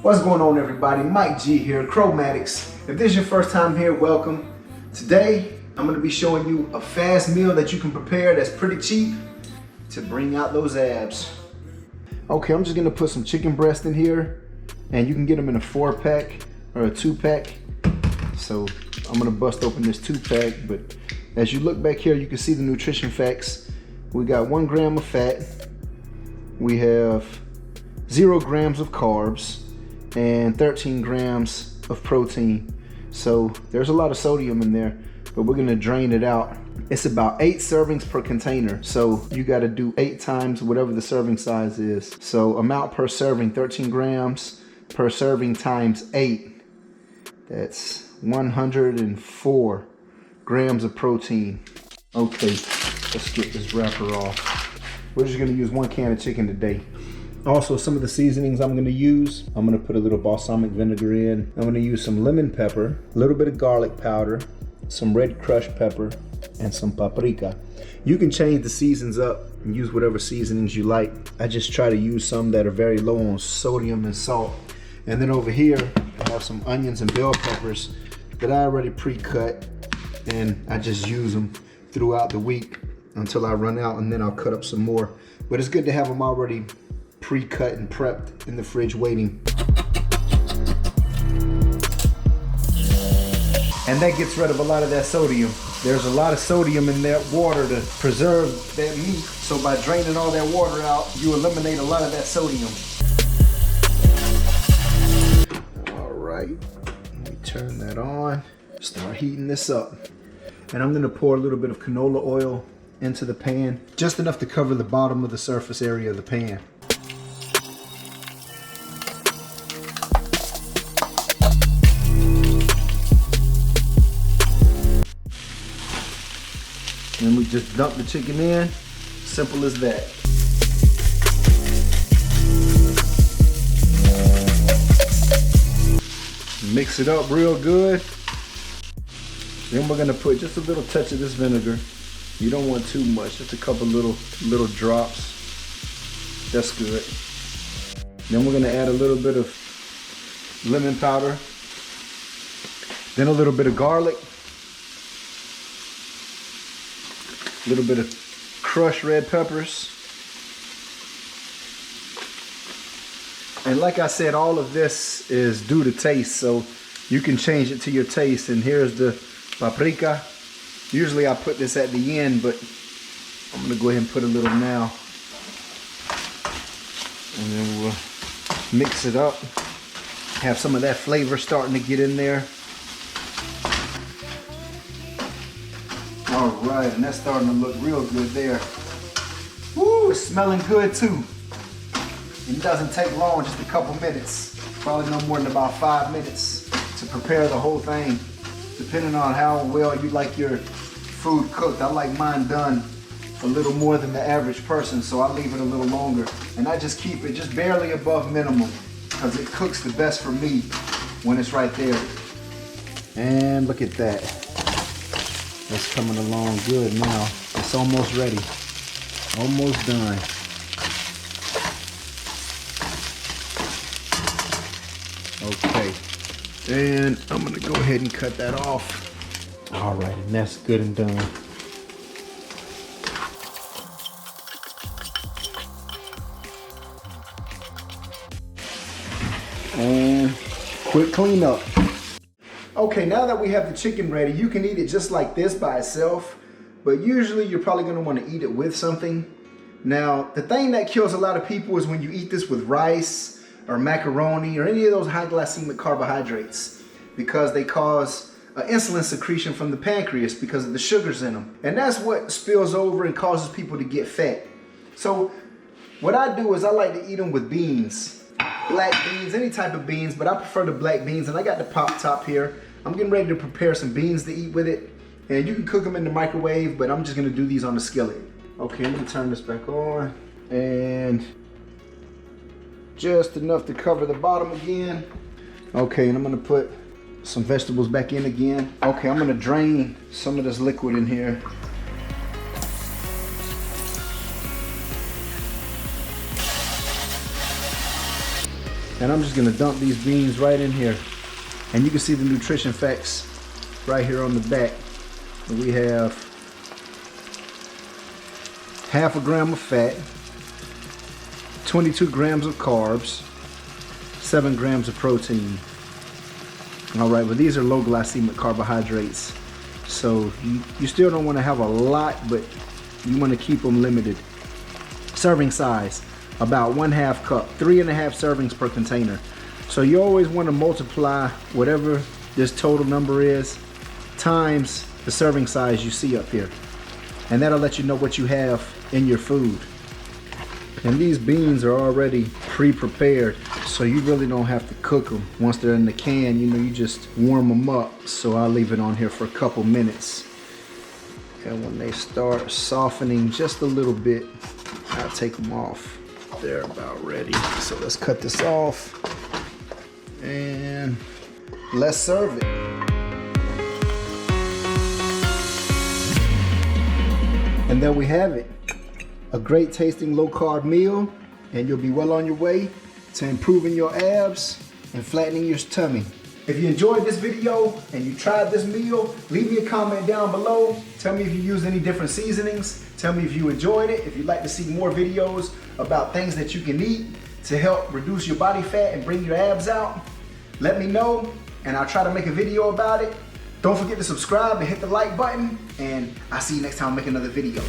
What's going on, everybody? Mike G here, Chromatics. If this is your first time here, welcome. Today, I'm going to be showing you a fast meal that you can prepare that's pretty cheap to bring out those abs. Okay, I'm just going to put some chicken breast in here, and you can get them in a 4-pack or a 2-pack. So I'm going to bust open this 2-pack, but as you look back here, you can see the nutrition facts. We got 1 gram of fat, we have 0 grams of carbs, and 13 grams of protein. So there's a lot of sodium in there, but we're gonna drain it out. It's about 8 servings per container. So you gotta do 8 times whatever the serving size is. So amount per serving, 13 grams per serving times 8. That's 104 grams of protein. Okay, let's get this wrapper off. We're just gonna use 1 can of chicken today. Also, some of the seasonings I'm gonna use, I'm gonna put a little balsamic vinegar in. I'm gonna use some lemon pepper, a little bit of garlic powder, some red crushed pepper, and some paprika. You can change the seasons up and use whatever seasonings you like. I just try to use some that are very low on sodium and salt. And then over here, I have some onions and bell peppers that I already pre-cut, and I just use them throughout the week until I run out, and then I'll cut up some more. But it's good to have them already pre-cut and prepped in the fridge waiting. And that gets rid of a lot of that sodium. There's a lot of sodium in that water to preserve that meat. So by draining all that water out, you eliminate a lot of that sodium. All right, let me turn that on. Start heating this up. And I'm gonna pour a little bit of canola oil into the pan, just enough to cover the bottom of the surface area of the pan. And we just dump the chicken in, simple as that. Mix it up real good. Then we're gonna put just a little touch of this vinegar. You don't want too much, just a couple little drops. That's good. Then we're gonna add a little bit of lemon powder. Then a little bit of garlic. A little bit of crushed red peppers. And like I said, all of this is due to taste, so you can change it to your taste. And here's the paprika. Usually I put this at the end, but I'm gonna go ahead and put a little now. And then we'll mix it up. Have some of that flavor starting to get in there. All right, and that's starting to look real good there. Woo, it's smelling good too. It doesn't take long, just a couple minutes. Probably no more than about 5 minutes to prepare the whole thing, depending on how well you like your food cooked. I like mine done a little more than the average person, so I leave it a little longer. And I just keep it just barely above minimum, because it cooks the best for me when it's right there. And look at that. That's coming along good now. It's almost ready. Almost done. Okay. And I'm gonna go ahead and cut that off. All right, and that's good and done. And quick cleanup. Okay, now that we have the chicken ready, you can eat it just like this by itself, but usually you're probably gonna wanna eat it with something. Now, the thing that kills a lot of people is when you eat this with rice or macaroni or any of those high glycemic carbohydrates, because they cause insulin secretion from the pancreas because of the sugars in them. And that's what spills over and causes people to get fat. So what I do is I like to eat them with beans. Black beans, any type of beans, but I prefer the black beans, and I got the pop top here. I'm getting ready to prepare some beans to eat with it, and you can cook them in the microwave, but I'm just gonna do these on the skillet. Okay, I'm gonna turn this back on, and just enough to cover the bottom again. Okay, and I'm gonna put some vegetables back in again. Okay, I'm gonna drain some of this liquid in here. And I'm just gonna dump these beans right in here. And you can see the nutrition facts right here on the back. We have 1/2 gram of fat, 22 grams of carbs, 7 grams of protein. All right, well, these are low glycemic carbohydrates. So you still don't want to have a lot, but you want to keep them limited. Serving size, about 1/2 cup, 3.5 servings per container. So you always want to multiply whatever this total number is times the serving size you see up here. And that'll let you know what you have in your food. And these beans are already pre-prepared, so you really don't have to cook them. Once they're in the can, you know, you just warm them up. So I'll leave it on here for a couple minutes. And when they start softening just a little bit, I'll take them off. They're about ready. So let's cut this off and let's serve it. And there we have it. A great tasting low carb meal, and you'll be well on your way to improving your abs and flattening your tummy. If you enjoyed this video and you tried this meal, leave me a comment down below. Tell me if you used any different seasonings. Tell me if you enjoyed it. If you'd like to see more videos about things that you can eat to help reduce your body fat and bring your abs out, let me know and I'll try to make a video about it. Don't forget to subscribe and hit the like button, and I'll see you next time I make another video.